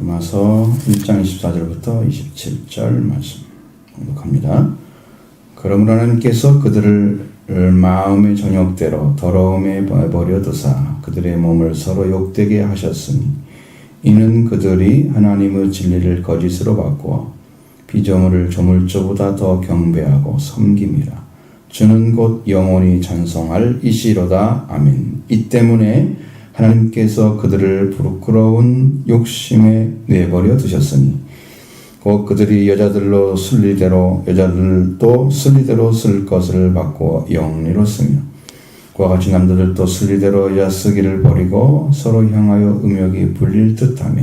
로마서 1장 24절부터 27절 말씀 공독합니다. 그러므로 하나님께서 그들을 마음의 정욕대로 더러움에 버려 두사 그들의 몸을 서로 욕되게 하셨으니 이는 그들이 하나님의 진리를 거짓으로 바꾸어 피조물을 조물주보다 더 경배하고 섬김이라. 주는 곧 영원히 찬송할 이시로다. 아멘. 이 때문에 하나님께서 그들을 부끄러운 욕심에 내버려 두셨으니 곧 그들이 여자들도 순리대로 쓸 것을 바꾸어 영리로 쓰며 그와 같이 남자들도 순리대로 여자 쓰기를 버리고 서로 향하여 음욕이 불릴 듯하며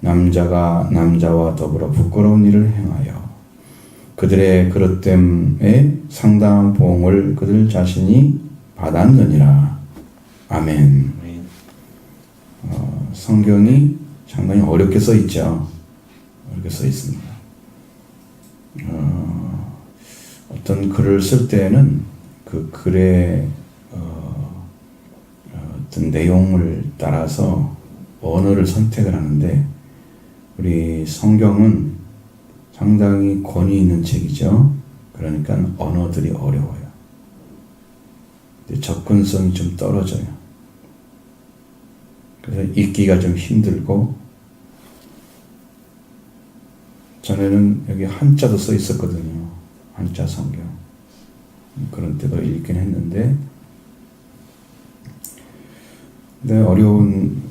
남자가 남자와 더불어 부끄러운 일을 행하여 그들의 그릇됨에 상당한 보응을 그들 자신이 받았느니라. 아멘. 성경이 상당히 어렵게 써 있죠. 어렵게 써 있습니다. 어떤 글을 쓸 때는 그 글의 어떤 내용을 따라서 언어를 선택을 하는데 우리 성경은 상당히 권위 있는 책이죠. 그러니까 언어들이 어려워요. 접근성이 좀 떨어져요. 그래서 읽기가 좀 힘들고 전에는 여기 한자도 써 있었거든요. 한자 성경. 그런 때도 읽긴 했는데 근데 어려운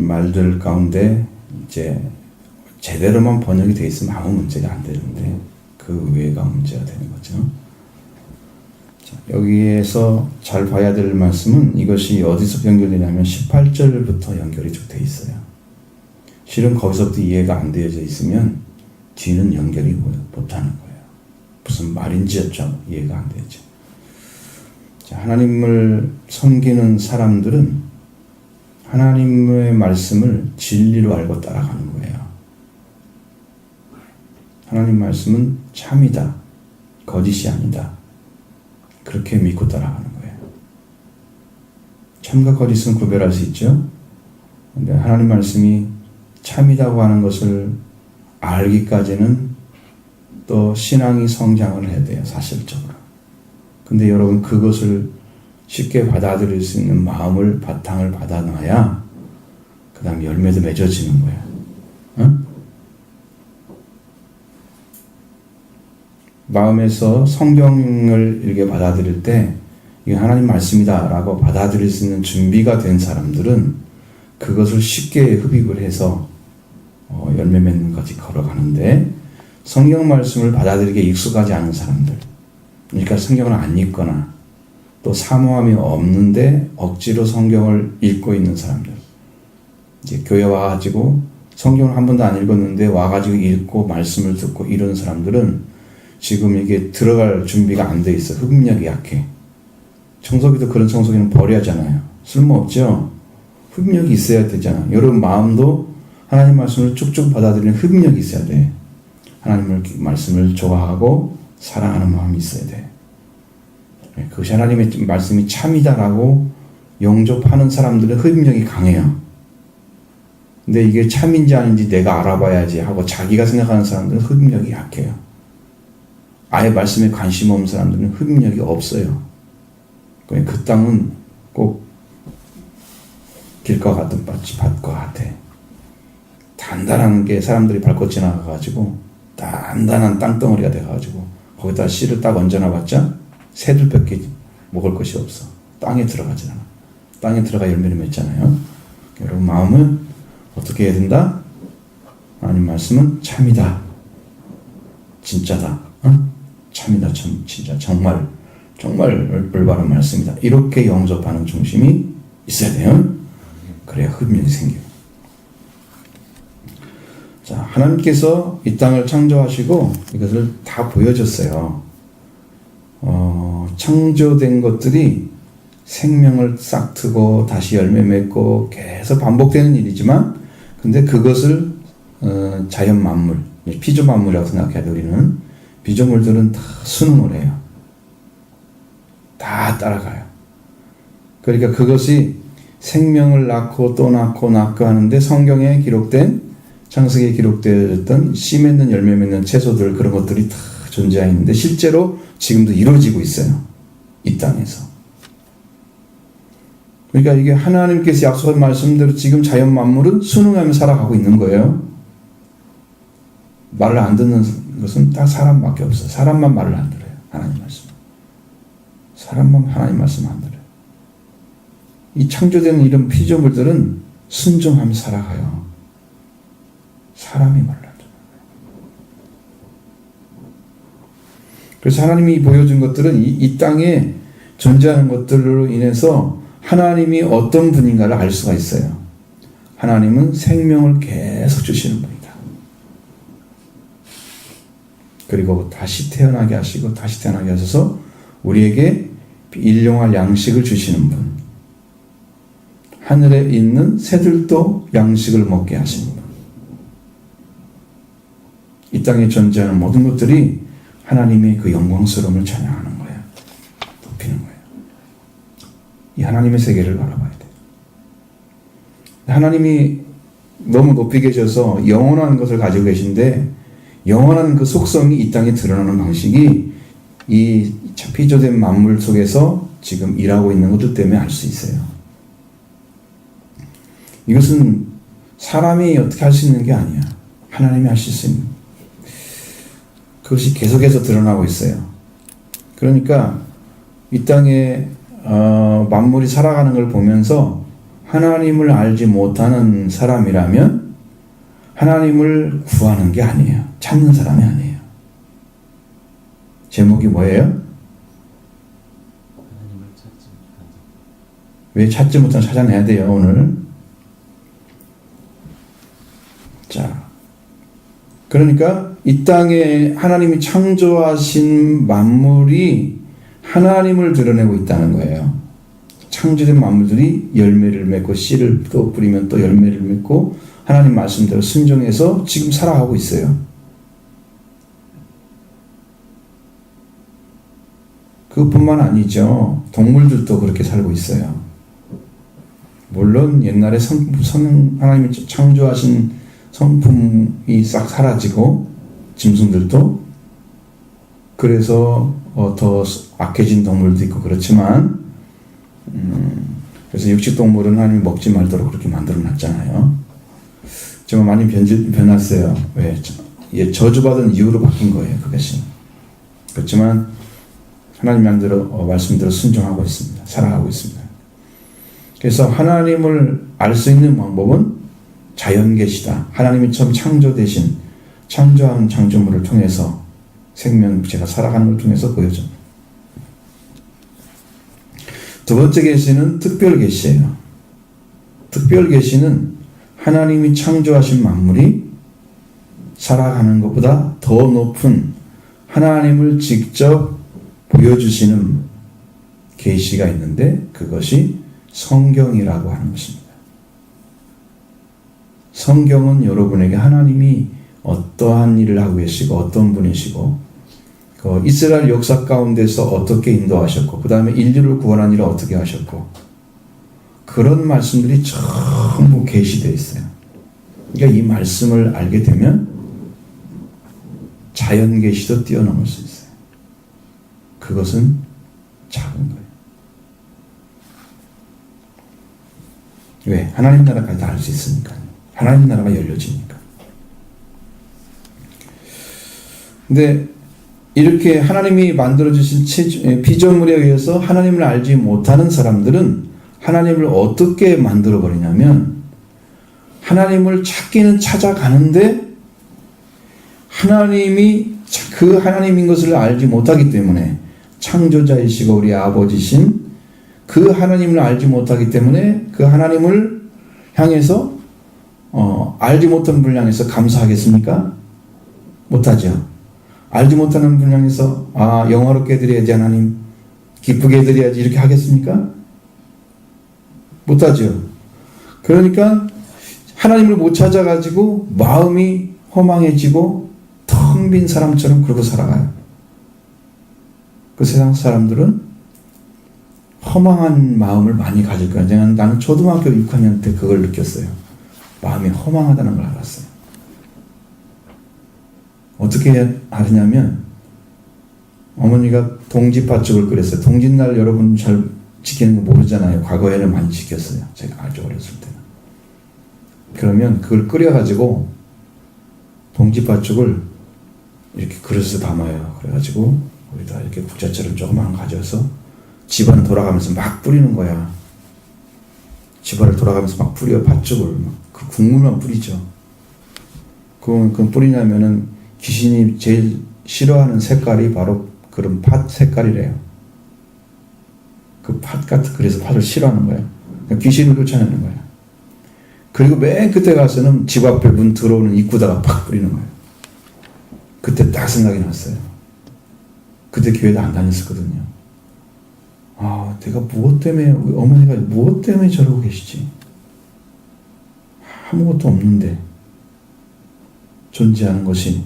말들 가운데 이제 제대로만 번역이 돼 있으면 아무 문제가 안 되는데 그 외가 문제가 되는 거죠. 자, 여기에서 잘 봐야 될 말씀은 이것이 어디서 연결되냐면 18절부터 연결이 쭉 돼 있어요. 실은 거기서부터 이해가 안 되어져 있으면 뒤는 연결이 못하는 거예요. 무슨 말인지 이해가 안 되죠. 자, 하나님을 섬기는 사람들은 하나님의 말씀을 진리로 알고 따라가는 거예요. 하나님 말씀은 참이다. 거짓이 아니다. 그렇게 믿고 따라가는 거예요. 참과 거짓은 구별할 수 있죠. 근데 하나님 말씀이 참이라고 하는 것을 알기까지는 또 신앙이 성장을 해야 돼요. 사실적으로. 근데 여러분 그것을 쉽게 받아들일 수 있는 마음을 바탕을 받아놔야 그 다음 열매도 맺어지는 거예요. 응? 마음에서 성경을 이렇게 받아들일 때 이게 하나님 말씀이다 라고 받아들일 수 있는 준비가 된 사람들은 그것을 쉽게 흡입을 해서 열매 맺는 것까지 걸어가는데 성경 말씀을 받아들이기에 익숙하지 않은 사람들, 그러니까 성경을 안 읽거나 또 사모함이 없는데 억지로 성경을 읽고 있는 사람들, 이제 교회 와가지고 성경을 한 번도 안 읽었는데 와가지고 읽고 말씀을 듣고 이런 사람들은 지금 이게 들어갈 준비가 안 돼 있어. 흡입력이 약해. 청소기도 그런 청소기는 버려야잖아요. 쓸모없죠? 흡입력이 있어야 되잖아. 여러분 마음도 하나님 말씀을 쭉쭉 받아들이는 흡입력이 있어야 돼. 하나님 말씀을 좋아하고 사랑하는 마음이 있어야 돼. 그것이 하나님의 말씀이 참이다라고 영접하는 사람들은 흡입력이 강해요. 근데 이게 참인지 아닌지 내가 알아봐야지 하고 자기가 생각하는 사람들은 흡입력이 약해요. 아예 말씀에 관심 없는 사람들은 흡입력이 없어요. 그 땅은 꼭 길과 같은 밭과 같아. 단단한 게 사람들이 밟고 지나가가지고 단단한 땅덩어리가 돼가지고 거기다 씨를 딱 얹어놔봤자 새들밖에 먹을 것이 없어. 땅에 들어가지 않아. 땅에 들어가 열매를 맺잖아요. 여러분 마음은 어떻게 해야 된다? 하나님 말씀은 참이다. 진짜다. 참이다. 진짜 정말 올바른 말씀이다. 이렇게 영접하는 중심이 있어야 돼요. 그래야 흡입력이 생겨요. 자, 하나님께서 이 땅을 창조하시고 이것을 다 보여줬어요. 창조된 것들이 생명을 싹 트고 다시 열매 맺고 계속 반복되는 일이지만 근데 그것을 자연 만물, 피조 만물이라고 생각해야 돼. 우리는 피조물들은 다 순응을 해요. 다 따라가요. 그러니까 그것이 생명을 낳고 또 낳고 하는데 성경에 기록된 창세기에 기록되었던 씨 맺는 열매 맺는 채소들 그런 것들이 다 존재하는데 실제로 지금도 이루어지고 있어요. 이 땅에서. 그러니까 이게 하나님께서 약속한 말씀대로 지금 자연 만물은 순응하며 살아가고 있는 거예요. 말을 안 듣는 것은 다 사람밖에 없어요. 사람만 말을 안 들어요. 하나님 말씀. 사람만 하나님 말씀 안 들어요. 이 창조된 이런 피조물들은 순종하며 살아가요. 사람이 말을 안 들어요. 그래서 하나님이 보여준 것들은 이 땅에 존재하는 것들로 인해서 하나님이 어떤 분인가를 알 수가 있어요. 하나님은 생명을 계속 주시는 분이다. 그리고 다시 태어나게 하시고 다시 태어나게 하셔서 우리에게 일용할 양식을 주시는 분. 하늘에 있는 새들도 양식을 먹게 하시는 분. 이 땅에 존재하는 모든 것들이 하나님의 그 영광스러움을 찬양하는 거예요. 높이는 거예요. 이 하나님의 세계를 바라봐야 돼요. 하나님이 너무 높이 계셔서 영원한 것을 가지고 계신데 영원한 그 속성이 이 땅에 드러나는 방식이 이 피조된 만물 속에서 지금 일하고 있는 것들 때문에 알 수 있어요. 이것은 사람이 어떻게 할 수 있는 게 아니야. 하나님이 하실 수 있는. 그것이 계속해서 드러나고 있어요. 그러니까 이 땅에 만물이 살아가는 걸 보면서 하나님을 알지 못하는 사람이라면 하나님을 구하는 게 아니에요. 찾는 사람이 아니에요. 제목이 뭐예요? 왜 찾지 못하는 찾아내야 돼요, 오늘. 자, 그러니까 이 땅에 하나님이 창조하신 만물이 하나님을 드러내고 있다는 거예요. 창조된 만물들이 열매를 맺고 씨를 또 뿌리면 또 열매를 맺고 하나님 말씀대로 순종해서 지금 살아가고 있어요. 그것뿐만 아니죠. 동물들도 그렇게 살고 있어요. 물론 옛날에 하나님이 창조하신 성품이 싹 사라지고 짐승들도 그래서 더 악해진 동물도 있고 그렇지만 그래서 육식동물은 하나님이 먹지 말도록 그렇게 만들어놨잖아요. 정말 많이 변했어요. 왜? 저주받은 이유로 바뀐 거예요. 그것이. 그렇지만 하나님 말씀대로 순종하고 있습니다. 살아가고 있습니다. 그래서 하나님을 알 수 있는 방법은 자연 계시다. 하나님이 처음 창조한 창조물을 통해서 생명체가 살아가는 걸 통해서 보여줍니다. 두 번째 계시는 특별 계시예요. 특별 계시는 하나님이 창조하신 만물이 살아가는 것보다 더 높은 하나님을 직접 보여주시는 계시가 있는데 그것이 성경이라고 하는 것입니다. 성경은 여러분에게 하나님이 어떠한 일을 하고 계시고 어떤 분이시고 그 이스라엘 역사 가운데서 어떻게 인도하셨고 그 다음에 인류를 구원한 일을 어떻게 하셨고 그런 말씀들이 전부 계시되어 있어요. 그러니까 이 말씀을 알게 되면 자연 계시도 뛰어넘을 수 있어요. 그것은 작은 거예요. 왜? 하나님 나라까지 다 알 수 있으니까요. 하나님 나라가 열려지니까. 근데 이렇게 하나님이 만들어주신 피조물에 의해서 하나님을 알지 못하는 사람들은 하나님을 어떻게 만들어버리냐면 하나님을 찾기는 찾아가는데 하나님이 그 하나님인 것을 알지 못하기 때문에 창조자이시고 우리 아버지신 그 하나님을 알지 못하기 때문에 그 하나님을 향해서 알지 못한 분을 향해서 감사하겠습니까? 못하죠. 알지 못하는 분을 향해서 영화롭게 해드려야지 하나님 기쁘게 해드려야지 이렇게 하겠습니까? 못하죠. 그러니까 하나님을 못 찾아가지고 마음이 허망해지고 텅 빈 사람처럼 그러고 살아가요. 그 세상 사람들은 허망한 마음을 많이 가질 거예요. 나는 초등학교 6학년 때 그걸 느꼈어요. 마음이 허망하다는 걸 알았어요. 어떻게 하느냐면 어머니가 동지팥죽을 끓였어요. 동짓날 여러분 잘 지키는 거 모르잖아요. 과거에는 많이 지켰어요. 제가 아주 어렸을 때는. 그러면 그걸 끓여가지고 동지팥죽을 이렇게 그릇에 담아요. 그래가지고 거기다 이렇게 국자처럼 조그만 거 가져서 집안 돌아가면서 막 뿌리는 거야. 집안을 돌아가면서 막 뿌려. 팥죽을 그 국물만 뿌리죠. 그건 뿌리냐면은 귀신이 제일 싫어하는 색깔이 바로 그런 팥 색깔이래요. 그 팥 같은, 그래서 팥을 싫어하는 거예요. 그러니까 귀신을 쫓아내는 거예요. 그리고 맨 끝에 가서는 집 앞에 문 들어오는 입구다가 팍 뿌리는 거예요. 그때 딱 생각이 났어요. 그때 교회도 안 다녔었거든요. 아, 내가 무엇 때문에, 어머니가 무엇 때문에 저러고 계시지? 아무것도 없는데 존재하는 것이,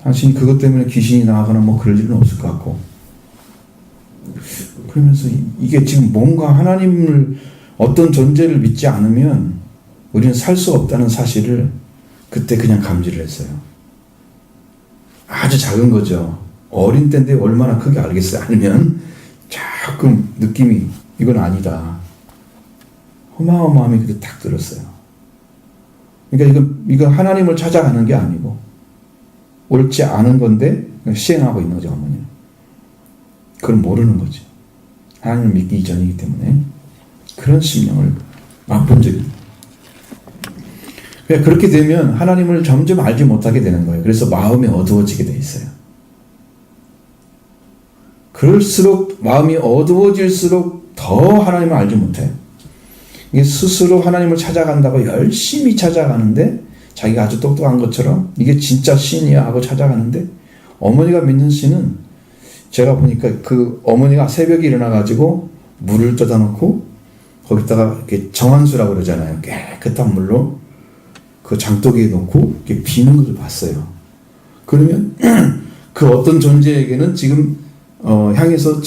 당신이 그것 때문에 귀신이 나가거나 뭐 그럴 일은 없을 것 같고, 그러면서 이게 지금 뭔가 하나님을, 어떤 존재를 믿지 않으면 우리는 살 수 없다는 사실을 그때 그냥 감지를 했어요. 아주 작은 거죠. 어린 때인데 얼마나 크게 알겠어요. 아니면 조금 느낌이 이건 아니다. 어마어마함이 그때 딱 들었어요. 그러니까 이거 하나님을 찾아가는 게 아니고 옳지 않은 건데 시행하고 있는 거죠, 어머니는. 그걸 모르는 거지. 하나님을 믿기 이전이기 때문에 그런 심령을 맛본 적이. 그렇게 되면 하나님을 점점 알지 못하게 되는 거예요. 그래서 마음이 어두워지게 돼 있어요. 그럴수록 마음이 어두워질수록 더 하나님을 알지 못해요. 이게 스스로 하나님을 찾아간다고 열심히 찾아가는데 자기가 아주 똑똑한 것처럼 이게 진짜 신이야 하고 찾아가는데, 어머니가 믿는 신은 제가 보니까 그 어머니가 새벽에 일어나가지고 물을 떠다 놓고 거기다가 이렇게 정한수라고 그러잖아요. 깨끗한 물로 그 장독에 놓고 이렇게 비는 것을 봤어요. 그러면 그 어떤 존재에게는 지금 향해서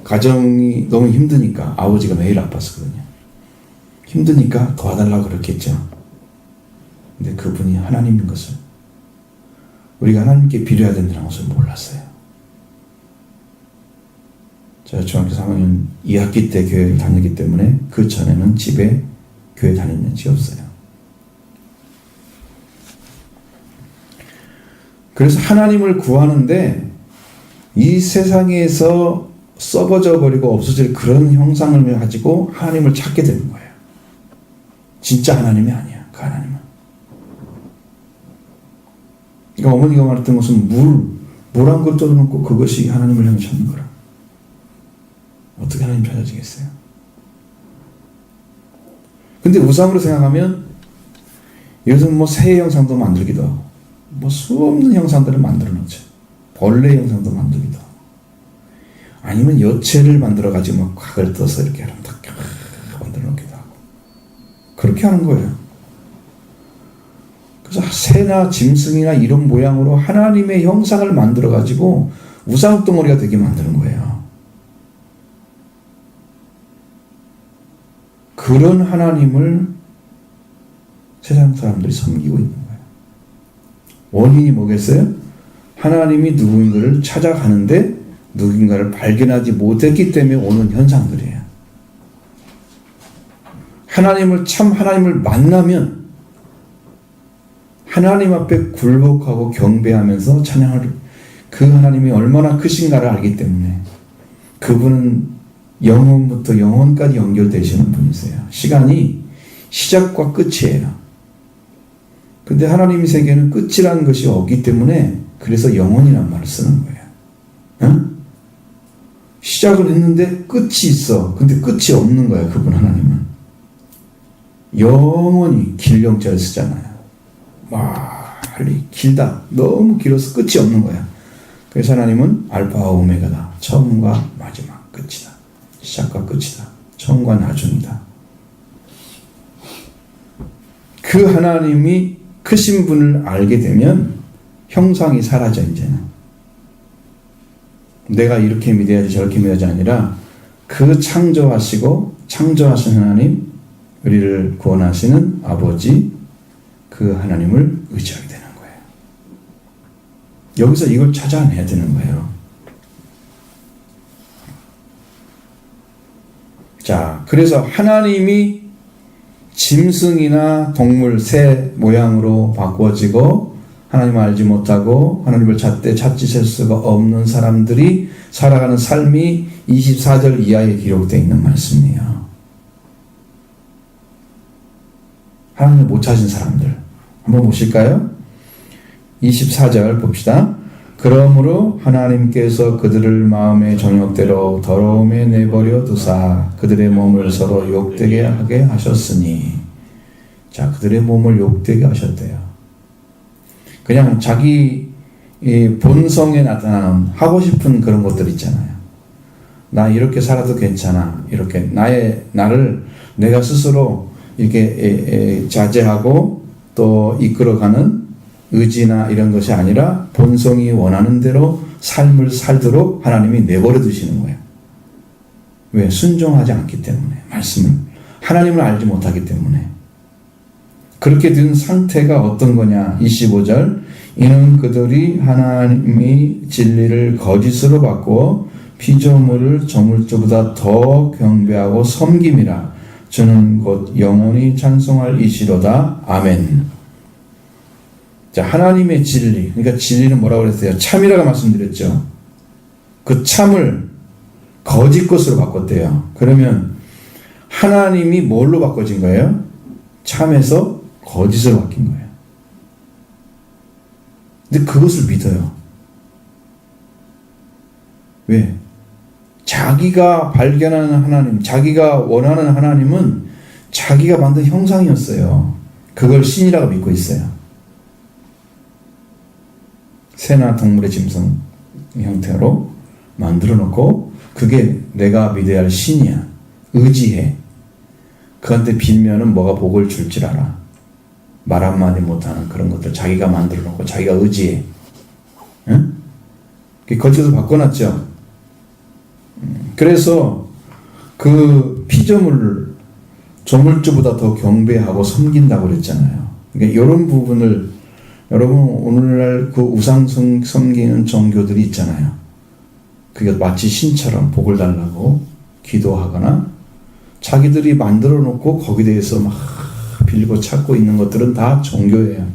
가정이 너무 힘드니까, 아버지가 매일 아팠었거든요. 힘드니까 도와달라고 그랬겠죠. 근데 그분이 하나님인 것을, 우리가 하나님께 빌어야 된다는 것을 몰랐어요. 제가 중학교 3학년 2학기 때 교회를 다녔기 때문에 그 전에는 집에 교회 다니는 적이 없어요. 그래서 하나님을 구하는데 이 세상에서 썩어져 버리고 없어질 그런 형상을 가지고 하나님을 찾게 되는 거예요. 진짜 하나님이 아니야, 그 하나님은. 그러니까 어머니가 말했던 것은 물 한 걸 떠놓고 그것이 하나님을 향해 찾는 거라. 어떻게 하나님 찾아지겠어요? 근데 우상으로 생각하면 요즘 뭐 새의 형상도 만들기도 하고 뭐 수없는 형상들을 만들어 놓죠. 벌레 형상도 만들기도 하고, 아니면 여체를 만들어 가지고 막 각을 떠서 이렇게 만들어 놓기도 하고 그렇게 하는 거예요. 그래서 새나 짐승이나 이런 모양으로 하나님의 형상을 만들어 가지고 우상덩어리가 되게 만드는 거예요. 그런 하나님을 세상 사람들이 섬기고 있는 거예요. 원인이 뭐겠어요? 하나님이 누군가를 찾아가는데 누군가를 발견하지 못했기 때문에 오는 현상들이에요. 하나님을 만나면 하나님 앞에 굴복하고 경배하면서 찬양을, 그 하나님이 얼마나 크신가를 알기 때문에, 그분은 영혼부터 영혼까지 연결되시는 분이세요. 시간이 시작과 끝이에요. 근데 하나님의 세계는 끝이라는 것이 없기 때문에 그래서 영혼이란 말을 쓰는 거예요. 응? 시작을 했는데 끝이 있어. 근데 끝이 없는 거예요, 그분 하나님은. 영원히 길 영자를 쓰잖아요. 멀리 길다. 너무 길어서 끝이 없는 거야. 그래서 하나님은 알파와 오메가다. 처음과 마지막, 끝이다. 시작과 끝이다. 처음과 나중이다. 그 하나님이 크신 분을 알게 되면 형상이 사라져. 이제는 내가 이렇게 믿어야지 저렇게 믿어야지 아니라 그 창조하시고 창조하신 하나님, 우리를 구원하시는 아버지, 그 그 하나님을 의지하게 되는 거예요. 여기서 이걸 찾아내야 되는 거예요. 자, 그래서 하나님이 짐승이나 동물, 새 모양으로 바꾸어지고 하나님을 알지 못하고 하나님을 찾을 수가 없는 사람들이 살아가는 삶이 24절 이하에 기록되어 있는 말씀이에요. 하나님을 못 찾은 사람들 한번 보실까요? 24절 봅시다. 그러므로 하나님께서 그들을 마음의 정욕대로 더러움에 내버려 두사 그들의 몸을 서로 욕되게 하게 하셨으니. 자, 그들의 몸을 욕되게 하셨대요. 그냥 자기 본성에 나타나는 하고 싶은 그런 것들 있잖아요. 나 이렇게 살아도 괜찮아. 이렇게 나를 내가 스스로 이렇게 자제하고 또 이끌어가는 의지나 이런 것이 아니라 본성이 원하는 대로 삶을 살도록 하나님이 내버려 두시는 거예요. 왜? 순종하지 않기 때문에. 말씀을. 하나님을 알지 못하기 때문에. 그렇게 된 상태가 어떤 거냐? 25절. 이는 그들이 하나님의 진리를 거짓으로 바꾸어 피조물을 저물주보다 더 경배하고 섬김이라. 주는 곧 영원히 찬송할 이시로다. 아멘. 자, 하나님의 진리. 그러니까 진리는 뭐라고 그랬어요? 참이라고 말씀드렸죠. 그 참을 거짓 것으로 바꿨대요. 그러면 하나님이 뭘로 바꿔진 거예요? 참에서 거짓으로 바뀐 거예요. 근데 그것을 믿어요. 왜? 자기가 발견하는 하나님, 자기가 원하는 하나님은 자기가 만든 형상이었어요. 그걸 신이라고 믿고 있어요. 새나 동물의 짐승 형태로 만들어 놓고 그게 내가 믿어야 할 신이야. 의지해. 그한테 빌면은 뭐가 복을 줄 줄 알아. 말 한마디 못하는 그런 것들 자기가 만들어 놓고 자기가 의지해. 응? 거짓으로 바꿔놨죠. 그래서 그 피조물을 조물주보다 더 경배하고 섬긴다고 그랬잖아요. 그러니까 이런 부분을 여러분 오늘날 그 우상 섬기는 종교들이 있잖아요. 그게 마치 신처럼 복을 달라고 기도하거나 자기들이 만들어 놓고 거기에 대해서 막 빌고 찾고 있는 것들은 다 종교예요.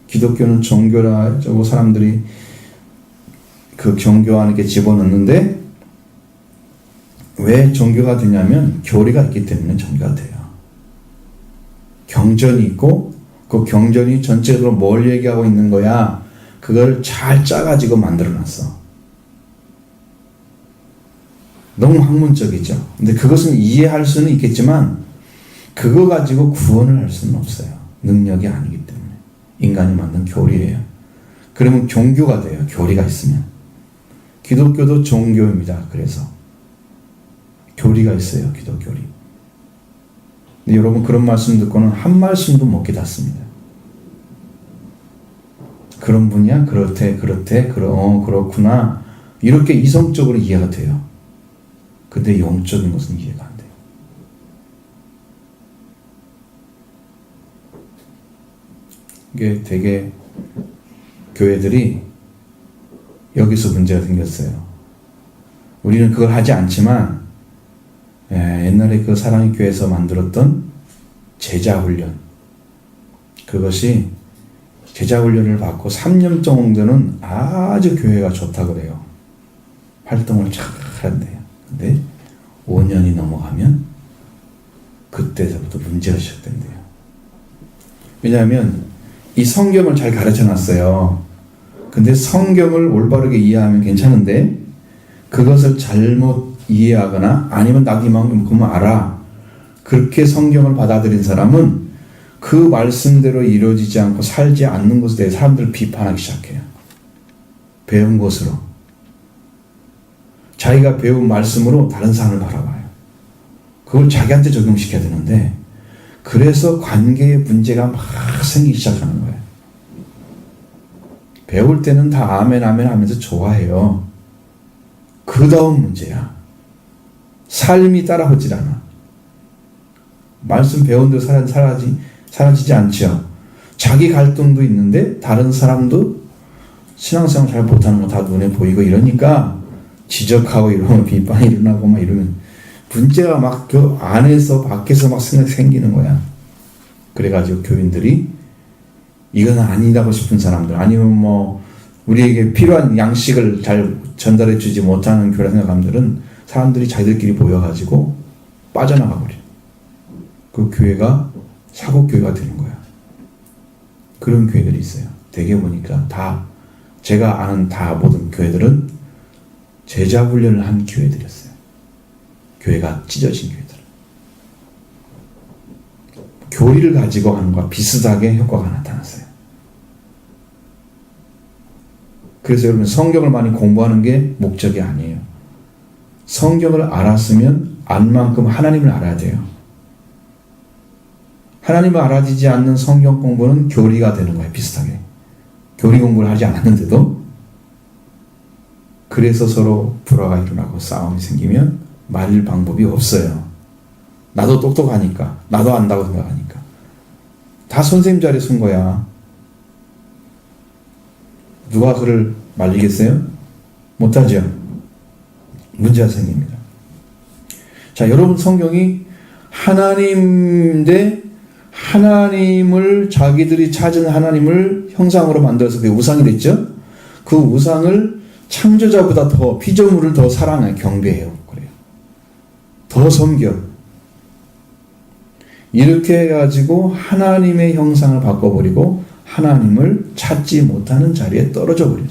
기독교는 종교라고 사람들이 그 종교 안에 집어넣는데 왜 종교가 되냐면 교리가 있기 때문에 종교가 돼요. 경전이 있고 그 경전이 전체적으로 뭘 얘기하고 있는 거야. 그걸 잘 짜가지고 만들어놨어. 너무 학문적이죠. 근데 그것은 이해할 수는 있겠지만 그거 가지고 구원을 할 수는 없어요. 능력이 아니기 때문에. 인간이 만든 교리예요. 그러면 종교가 돼요. 교리가 있으면. 기독교도 종교입니다. 그래서 교리가 있어요. 기독교리. 근데 여러분 그런 말씀 듣고는 한 말씀도 못 깨닫습니다. 그런 분이야? 그렇구나. 이렇게 이성적으로 이해가 돼요. 근데 영적인 것은 이해가 안 돼요. 이게 되게 교회들이 여기서 문제가 생겼어요. 우리는 그걸 하지 않지만 옛날에 그 사랑의 교회에서 만들었던 제자훈련, 그것이 제자훈련을 받고 3년 정도는 아주 교회가 좋다고 그래요. 활동을 잘 한대요. 근데 5년이 넘어가면 그때서부터 문제가 시작된대요. 왜냐하면 이 성경을 잘 가르쳐 놨어요. 근데 성경을 올바르게 이해하면 괜찮은데 그것을 잘못 이해하거나 아니면 나도 이만큼 알아. 그렇게 성경을 받아들인 사람은 그 말씀대로 이루어지지 않고 살지 않는 것에 대해 사람들을 비판하기 시작해요. 배운 것으로. 자기가 배운 말씀으로 다른 사람을 바라봐요. 그걸 자기한테 적용시켜야 되는데 그래서 관계의 문제가 막 생기기 시작하는 거예요. 배울 때는 다 아멘 하면서 좋아해요. 그 다음 문제야. 삶이 따라오질 않아. 말씀 배운 대로 사라지지 않죠. 자기 갈등도 있는데 다른 사람도 신앙생활 잘 못하는 거 다 눈에 보이고 이러니까 지적하고 이러면 비판이 일어나고 막 이러면 문제가 막 그 안에서 밖에서 막 생기는 거야. 그래가지고 교인들이 이건 아니라고 싶은 사람들, 아니면 뭐 우리에게 필요한 양식을 잘 전달해 주지 못하는 교회 생각함들은 사람들이 자기들끼리 모여가지고 빠져나가 버려. 그 교회가 사곡교회가 되는 거야. 그런 교회들이 있어요. 대개 보니까 다 제가 아는 다 모든 교회들은 제자 훈련을 한 교회들이었어요. 교회가 찢어진 교회들. 교리를 가지고 하는 것과 비슷하게 효과가 나타났어요. 그래서 여러분 성경을 많이 공부하는 게 목적이 아니에요. 성경을 알았으면 안 만큼 하나님을 알아야 돼요. 하나님을 알아지지 않는 성경 공부는 교리가 되는 거예요. 비슷하게. 교리 공부를 하지 않았는데도 그래서 서로 불화가 일어나고 싸움이 생기면 말릴 방법이 없어요. 나도 똑똑하니까, 나도 안다고 생각하니까. 다 선생님 자리에 쓴 거야. 누가 그를 말리겠어요? 못하죠. 문제가 생깁니다. 자, 여러분 성경이 하나님을 자기들이 찾은 하나님을 형상으로 만들어서 그게 우상이 됐죠? 그 우상을 창조자보다 더 피조물을 더 사랑해, 경배해요. 그래요. 더 섬겨. 이렇게 해가지고 하나님의 형상을 바꿔버리고 하나님을 찾지 못하는 자리에 떨어져 버리는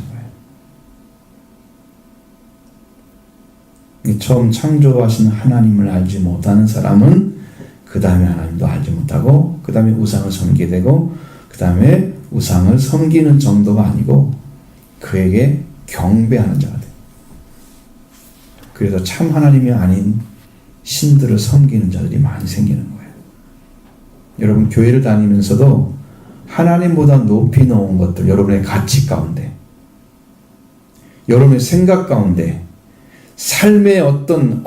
거예요. 처음 창조하신 하나님을 알지 못하는 사람은 그 다음에 하나님도 알지 못하고 그 다음에 우상을 섬기게 되고 그 다음에 우상을 섬기는 정도가 아니고 그에게 경배하는 자가 돼요. 그래서 참 하나님이 아닌 신들을 섬기는 자들이 많이 생기는 거예요. 여러분 교회를 다니면서도 하나님보다 높이 놓은 것들, 여러분의 가치 가운데, 여러분의 생각 가운데, 삶의 어떤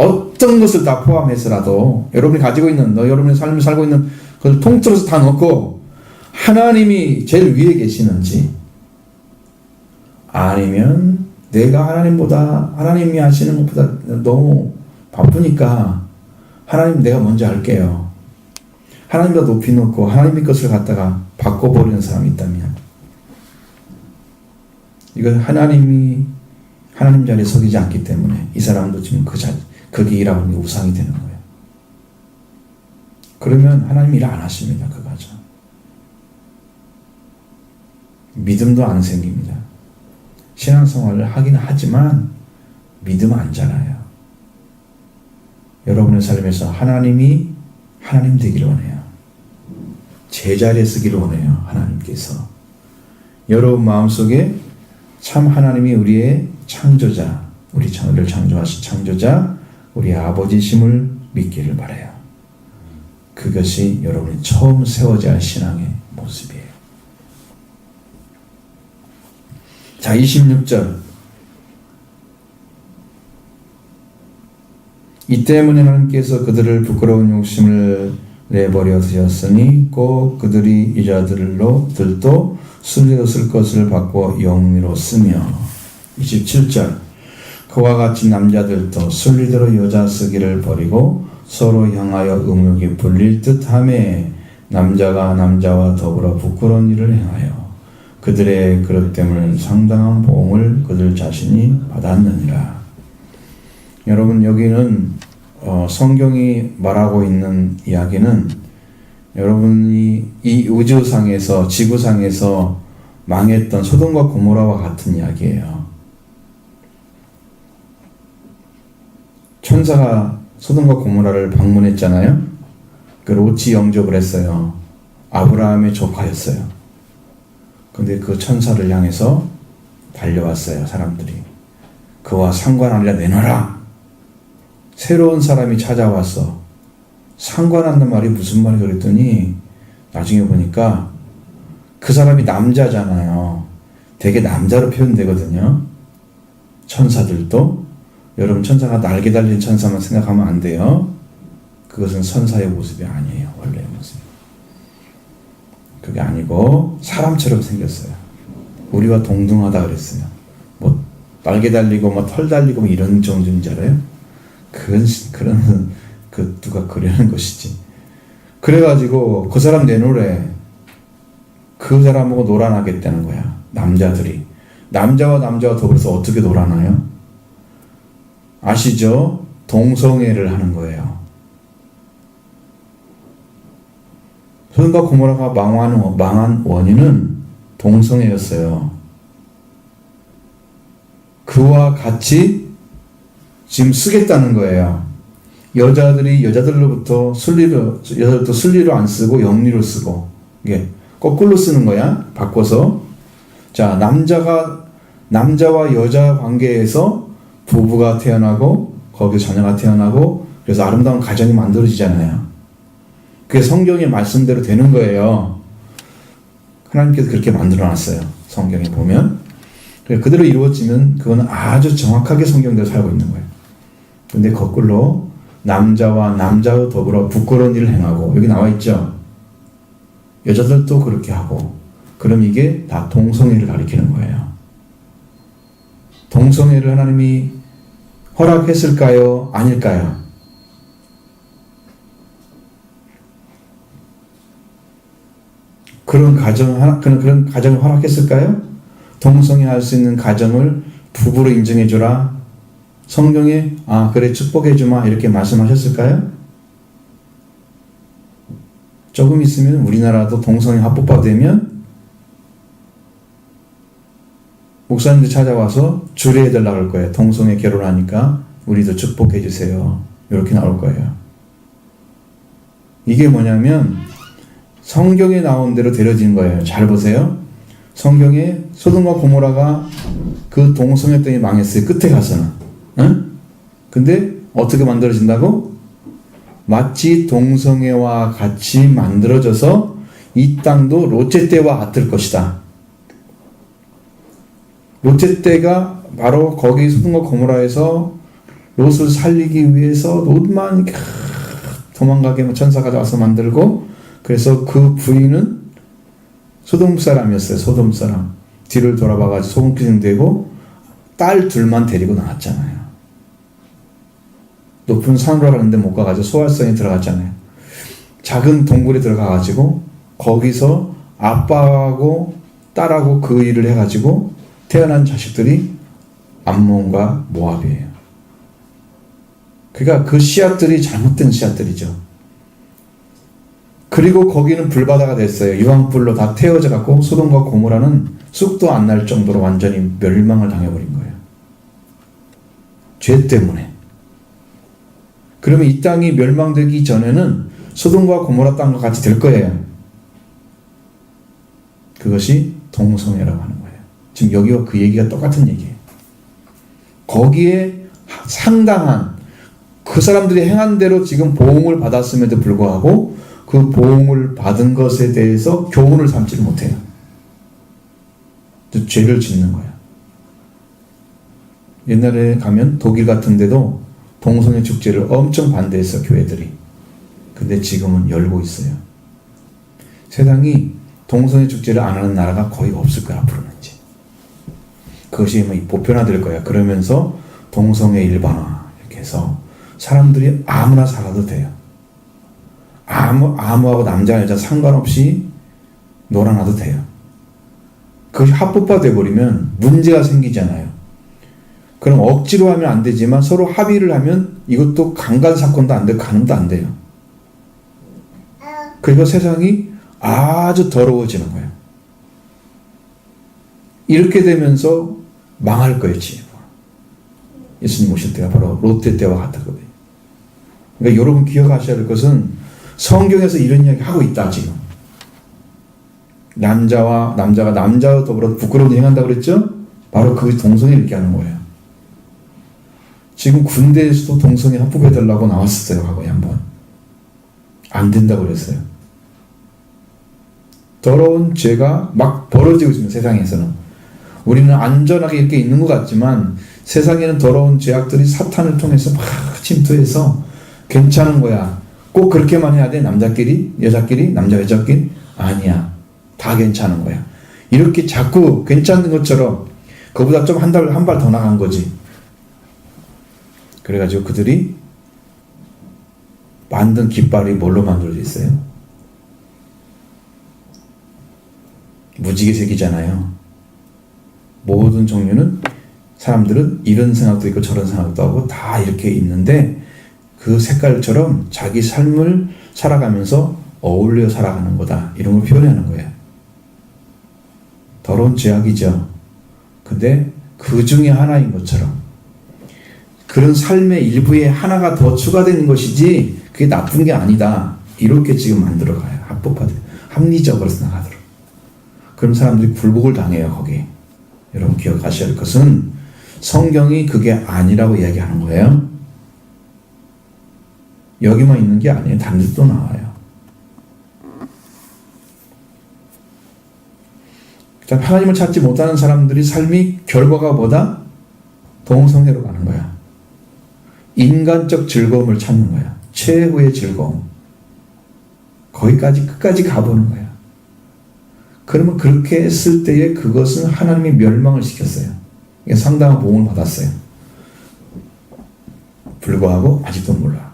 것을 다 포함해서라도 여러분이 가지고 있는, 여러분의 삶을 살고 있는 그걸 통틀어서 다 넣고 하나님이 제일 위에 계시는지, 아니면 내가 하나님이 하시는 것보다 너무 바쁘니까 하나님 내가 먼저 할게요. 하나님보다 높이 놓고 하나님의 것을 갖다가 바꿔버리는 사람이 있다면 이건 하나님 자리에 서기지 않기 때문에 이 사람도 지금 거기 일하고 있는 게 우상이 되는 거예요. 그러면 하나님 일 안 하십니다. 그 가정. 믿음도 안 생깁니다. 신앙생활을 하긴 하지만 믿음 안 자라요. 여러분의 삶에서 하나님 되기를 원해요. 제자리에 서기를 원해요. 하나님께서. 여러분 마음속에 참 하나님이 우리의 창조자, 우리를 창조하신 창조자, 우리 아버지심을 믿기를 바라요. 그것이 여러분이 처음 세워져야 할 신앙의 모습이에요. 자, 26절. 이 때문에 하나님께서 그들을 부끄러운 욕심을 내버려 두셨으니 꼭 그들이 이자들도 순리로 쓸 것을 바꿔 영리로 쓰며. 27절. 그와 같이 남자들도 순리대로 여자 쓰기를 버리고 서로 향하여 음욕이 불릴 듯하며 남자가 남자와 더불어 부끄러운 일을 행하여 그들의 그릇됨을 상당한 보응을 그들 자신이 받았느니라. 여러분 여기는 성경이 말하고 있는 이야기는 여러분이 이 우주상에서 지구상에서 망했던 소돔과 고모라와 같은 이야기예요. 천사가 소돔과 고모라를 방문했잖아요. 그 롯이 영접을 했어요. 아브라함의 조카였어요. 근데 그 천사를 향해서 달려왔어요. 사람들이. 그와 상관하리라 내놔라. 새로운 사람이 찾아와서 상관한다는 말이 무슨 말이야 그랬더니 나중에 보니까 그 사람이 남자잖아요. 되게 남자로 표현되거든요. 천사들도. 여러분 천사가 날개 달린 천사만 생각하면 안 돼요. 그것은 선사의 모습이 아니에요. 원래의 모습. 그게 아니고 사람처럼 생겼어요. 우리와 동등하다 그랬어요. 뭐 날개 달리고 뭐 털 달리고 뭐 이런 정도인 줄 알아요? 그런 누가 그려는 것이지. 그래가지고 그 사람 내노래 그 사람하고 놀아나겠다는 거야. 남자들이. 남자와 남자가 더불어서 어떻게 놀아나요? 아시죠? 동성애를 하는 거예요. 소돔과 고모라가 망한 원인은 동성애였어요. 그와 같이 지금 쓰겠다는 거예요. 여자들이 여자들로부터 여자들도 순리로 안 쓰고 영리로 쓰고, 이게 거꾸로 쓰는 거야. 바꿔서. 자, 남자와 여자 관계에서 부부가 태어나고, 거기서 자녀가 태어나고, 그래서 아름다운 가정이 만들어지잖아요. 그게 성경의 말씀대로 되는 거예요. 하나님께서 그렇게 만들어 놨어요. 성경에 보면. 그대로 이루어지면 그거는 아주 정확하게 성경대로 살고 있는 거예요. 근데 거꾸로 남자와 더불어 부끄러운 일을 행하고, 여기 나와 있죠. 여자들도 그렇게 하고, 그럼 이게 다 동성애를 가리키는 거예요. 동성애를 하나님이 허락했을까요? 아닐까요? 그런 가정을 허락했을까요? 동성애 할 수 있는 가정을 부부로 인정해주라. 성경에 그래 축복해주마 이렇게 말씀하셨을까요? 조금 있으면 우리나라도 동성애 합법화 되면 목사님들 찾아와서 주례해달라고 할 거예요. 동성애 결혼하니까 우리도 축복해주세요. 이렇게 나올 거예요. 이게 뭐냐면 성경에 나온 대로 데려진 거예요. 잘 보세요. 성경에 소돔과 고모라가 그 동성애 때문에 망했어요. 끝에 가서는. 응? 근데 어떻게 만들어진다고? 마치 동성애와 같이 만들어져서 이 땅도 롯째 때와 같을 것이다. 롯째 때가 바로 거기 소돔과 고모라에서 롯을 살리기 위해서 롯만 도망가게 천사가 와서 만들고, 그래서 그 부인은 소돔 사람이었어요. 소돔 사람. 뒤를 돌아봐가지고 소금기둥 되고 딸 둘만 데리고 나왔잖아요. 높은 산으로 가는데 못 가가지고 소활성에 들어갔잖아요. 작은 동굴에 들어가가지고 거기서 아빠하고 딸하고 그 일을 해가지고 태어난 자식들이 암몬과 모압이에요. 그러니까 그 씨앗들이 잘못된 씨앗들이죠. 그리고 거기는 불바다가 됐어요. 유황불로 다 태워져 갖고 소돔과 고모라는 쑥도 안 날 정도로 완전히 멸망을 당해버린 거예요. 죄 때문에. 그러면 이 땅이 멸망되기 전에는 소돔과 고모라 땅과 같이 될 거예요. 그것이 동성애라고 하는 거예요. 지금 여기와 그 얘기가 똑같은 얘기예요. 거기에 상당한 그 사람들이 행한 대로 지금 보응을 받았음에도 불구하고 그 보응을 받은 것에 대해서 교훈을 삼지를 못해요. 죄를 짓는 거야. 옛날에 가면 독일 같은 데도 동성애 축제를 엄청 반대했어, 교회들이. 근데 지금은 열고 있어요. 세상이 동성애 축제를 안 하는 나라가 거의 없을 거야, 앞으로는 이제. 그것이 보편화될 거야. 그러면서 동성애 일반화 이렇게 해서 사람들이 아무나 살아도 돼요. 아무하고 남자 여자 상관없이 놀아나도 돼요. 그것이 합법화 돼버리면 문제가 생기잖아요. 그럼 억지로 하면 안 되지만 서로 합의를 하면 이것도 강간 사건도 안 되고 간음도 안 돼요. 그리고 세상이 아주 더러워지는 거예요. 이렇게 되면서 망할 거예요, 지금. 예수님 오실 때가 바로 롯데 때와 같았거든요. 그러니까 여러분 기억하셔야 될 것은 성경에서 이런 이야기 하고 있다, 지금. 남자와 더불어 부끄러운 일 행한다고 그랬죠? 바로 그 동성애 이렇게 하는 거예요. 지금 군대에서도 동성애 합법해달라고 나왔었어요, 과거에 한번. 안 된다고 그랬어요. 더러운 죄가 막 벌어지고 있습니다, 세상에서는. 우리는 안전하게 이렇게 있는 것 같지만 세상에는 더러운 죄악들이 사탄을 통해서 막 침투해서 괜찮은 거야. 꼭 그렇게만 해야 돼? 남자끼리? 여자끼리? 남자 여자끼리? 아니야. 다 괜찮은 거야. 이렇게 자꾸 괜찮은 것처럼 그보다 좀 한 발 더 나간 거지. 그래가지고 그들이 만든 깃발이 뭘로 만들어져 있어요? 무지개색이잖아요. 모든 종류는 사람들은 이런 생각도 있고 저런 생각도 하고 다 이렇게 있는데 그 색깔처럼 자기 삶을 살아가면서 어울려 살아가는 거다. 이런 걸 표현하는 거예요. 더러운 죄악이죠. 근데 그 중에 하나인 것처럼 그런 삶의 일부에 하나가 더 추가되는 것이지 그게 나쁜 게 아니다. 이렇게 지금 만들어가요. 합리적으로 생각하도록. 그런 사람들이 굴복을 당해요. 거기에. 여러분 기억하셔야 할 것은 성경이 그게 아니라고 이야기하는 거예요. 여기만 있는 게 아니에요. 다른 데도 나와요. 하나님을 찾지 못하는 사람들이 삶이 결과가 뭐다? 동성애로 가는 거야. 인간적 즐거움을 찾는 거야. 최후의 즐거움. 거기까지 끝까지 가보는 거야. 그러면 그렇게 했을 때에 그것은 하나님이 멸망을 시켰어요. 상당한 보응을 받았어요. 불구하고 아직도 몰라.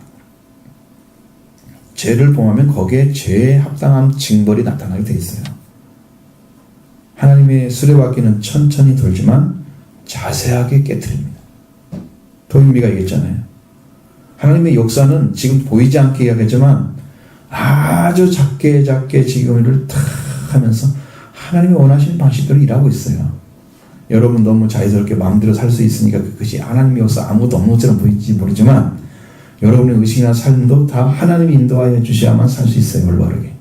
죄를 범하면 거기에 죄에 합당한 징벌이 나타나게 돼 있어요. 하나님의 수레바퀴는 천천히 돌지만 자세하게 깨트립니다. 도인비가 얘기했잖아요. 하나님의 역사는 지금 보이지 않게 이야기하지만 아주 작게 지금 이를 탁 하면서 하나님이 원하시는 방식대로 일하고 있어요. 여러분 너무 자유스럽게 마음대로 살 수 있으니까 그것이 하나님의 역사 아무것도 없는 것처럼 보일지 모르지만 여러분의 의식이나 삶도 다 하나님이 인도하여 주셔야만 살 수 있어요. 올바르게.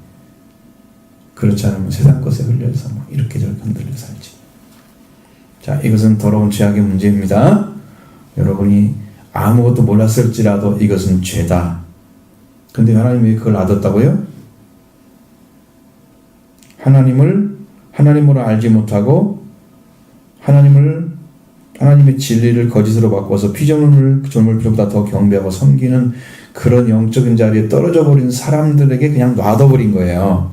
그렇지 않으면 세상 것에 흘려서 막 이렇게 저렇게 흔들려 살지. 자, 이것은 더러운 죄악의 문제입니다. 여러분이 아무것도 몰랐을지라도 이것은 죄다. 근데 하나님이 그걸 놔뒀다고요? 하나님으로 알지 못하고 하나님의 진리를 거짓으로 바꿔서 피조물을 피조물보다 더 경배하고 섬기는 그런 영적인 자리에 떨어져 버린 사람들에게 그냥 놔둬버린 거예요.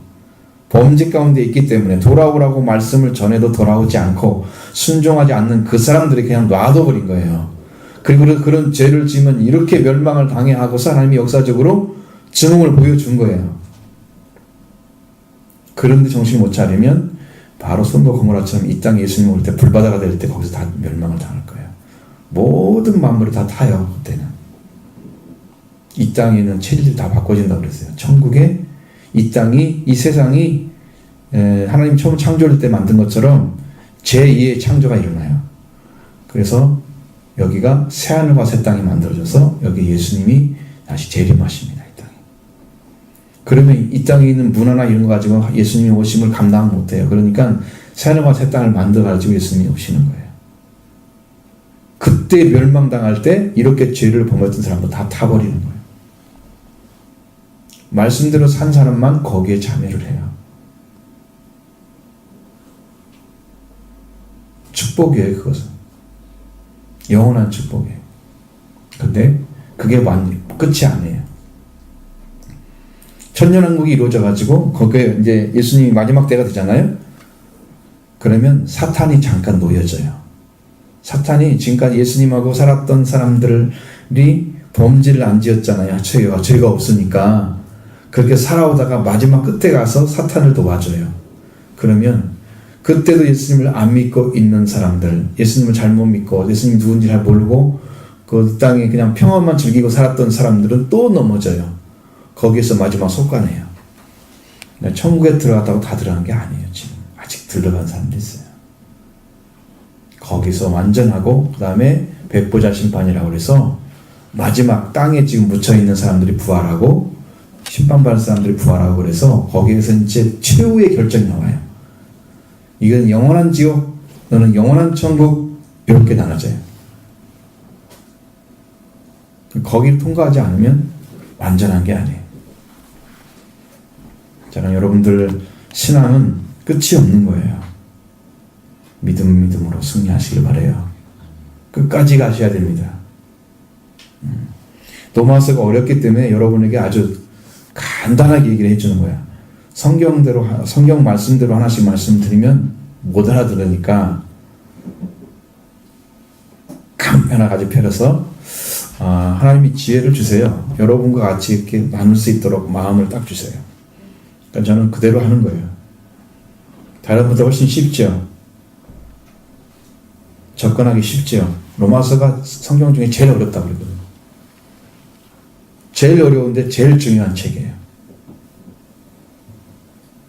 범죄 가운데 있기 때문에 돌아오라고 말씀을 전해도 돌아오지 않고 순종하지 않는 그 사람들이 그냥 놔둬버린 거예요. 그리고 그런 죄를 지으면 이렇게 멸망을 당해야 하고서 하나님이 역사적으로 증언을 보여준 거예요. 그런데 정신 못 차리면 바로 손도 고모라처럼 이 땅에 예수님 올 때 불바다가 될 때 거기서 다 멸망을 당할 거예요. 모든 만물이 다 타요. 그때는. 이 땅에 있는 체질이 다 바꿔진다고 그랬어요. 천국에 이 세상이 하나님 처음 창조할 때 만든 것처럼 제2의 창조가 일어나요. 그래서 여기가 새하늘과 새 땅이 만들어져서 여기 예수님이 다시 재림하십니다. 이 땅에. 그러면 이 땅에 있는 문화나 이런 거 가지고 예수님이 오심을 감당 못해요. 그러니까 새하늘과 새 땅을 만들어가지고 예수님이 오시는 거예요. 그때 멸망당할 때 이렇게 죄를 범했던 사람도 다 타버리는 거예요. 말씀대로 산 사람만 거기에 참여를 해요. 축복이에요, 그것은. 영원한 축복이에요. 근데 그게 끝이 아니에요. 천년왕국이 이루어져가지고 거기에 이제 예수님이 마지막 때가 되잖아요. 그러면 사탄이 잠깐 놓여져요. 사탄이 지금까지 예수님하고 살았던 사람들이 범죄를 안 지었잖아요. 죄가 없으니까. 그렇게 살아오다가 마지막 끝에 가서 사탄을 도와줘요. 그러면 그때도 예수님을 안 믿고 있는 사람들, 예수님을 잘못 믿고 예수님이 누군지 잘 모르고 그 땅에 그냥 평안만 즐기고 살았던 사람들은 또 넘어져요. 거기에서 마지막 속가네요. 천국에 들어갔다고 다 들어간 게 아니에요. 지금 아직 들어간 사람도 있어요. 거기서 완전하고 그 다음에 백보자 심판이라고 해서 마지막 땅에 지금 묻혀있는 사람들이 부활하고 심판받을 사람들이 부활하고 그래서 거기에서 이제 최후의 결정이 나와요. 이건 영원한 지옥 또는 영원한 천국 이렇게 나눠져요. 거기를 통과하지 않으면 완전한 게 아니에요. 저는 여러분들 신앙은 끝이 없는 거예요. 믿음으로 승리하시길 바라요. 끝까지 가셔야 됩니다. 도마스가 어렵기 때문에 여러분에게 아주 간단하게 얘기를 해주는 거야. 성경 말씀대로 하나씩 말씀드리면 못 알아들으니까 하나 가지 펴서 하나님이 지혜를 주세요. 여러분과 같이 이렇게 나눌 수 있도록 마음을 딱 주세요. 그러니까 저는 그대로 하는 거예요. 다른 분보다 훨씬 쉽죠. 접근하기 쉽죠. 로마서가 성경 중에 제일 어렵다고 그러거든요. 제일 어려운데 제일 중요한 책이에요.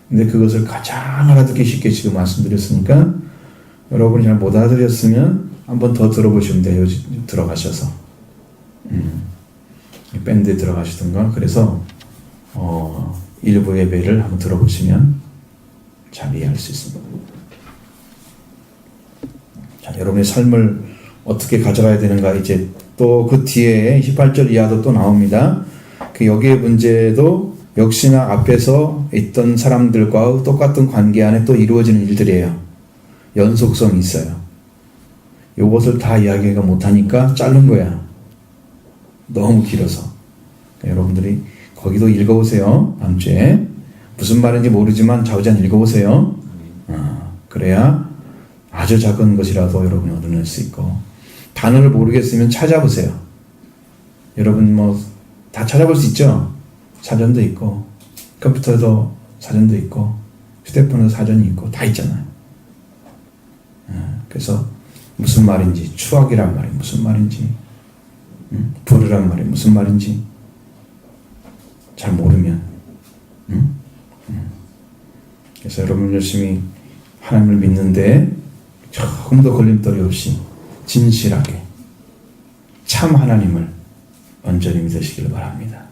근데 그것을 가장 알아듣기 쉽게 지금 말씀드렸으니까 여러분이 잘 못 알아들었으면 한번 더 들어보시면 돼요. 들어가셔서 밴드에 들어가시던가 그래서 일부 예배를 한번 들어보시면 잘 이해할 수 있습니다. 자, 여러분의 삶을 어떻게 가져가야 되는가 이제 또 그 뒤에 18절 이하도 또 나옵니다. 그 여기의 문제도 역시나 앞에서 있던 사람들과 똑같은 관계 안에 또 이루어지는 일들이에요. 연속성이 있어요. 요것을 다 이야기가 못하니까 자른 거야. 너무 길어서. 그러니까 여러분들이 거기도 읽어보세요. 다음 주에. 무슨 말인지 모르지만 좌우지간 읽어보세요. 그래야 아주 작은 것이라도 여러분이 얻어낼 수 있고 단어를 모르겠으면 찾아보세요. 여러분 다 찾아볼 수 있죠? 사전도 있고 컴퓨터도 사전도 있고 휴대폰에도 사전이 있고 다 있잖아요. 그래서 무슨 말인지 추억이란 말이 무슨 말인지 부르란 말이 무슨 말인지 잘 모르면 그래서 여러분 열심히 하나님을 믿는데 조금도 걸림돌이 없이 진실하게 참 하나님을 온전히 믿으시길 바랍니다.